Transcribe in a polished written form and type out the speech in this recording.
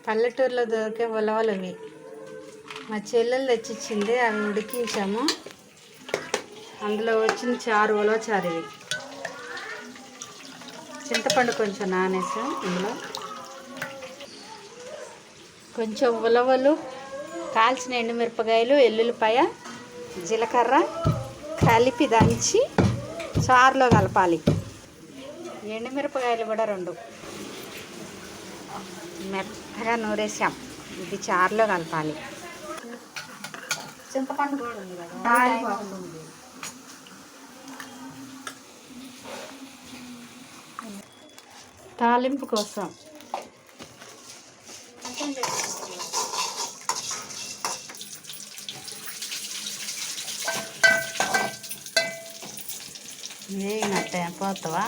పల్లెటూరులో దొరికే ఉలవలు ఇవి మా చెల్లెలు తెచ్చిచ్చింది. అవి ఉడికించాము. అందులో వచ్చిన చారు ఉలవ చారు. ఇవి చింతపండు కొంచెం నానేసాం. ఇందులో కొంచెం ఉలవలు, కాల్చిన ఎండుమిరపకాయలు, ఎల్లుల్లిపాయ, జీలకర్ర కలిపి దంచి చారులో కలపాలి. ఎండుమిరపకాయలు కూడా 2 మెత్తగా నూరేసాం. ఇది చారులో కలపాలి. చింతపండు కూడా ఉంది కదా, తాలింపు కోసం వేగినట్టే పోతావా?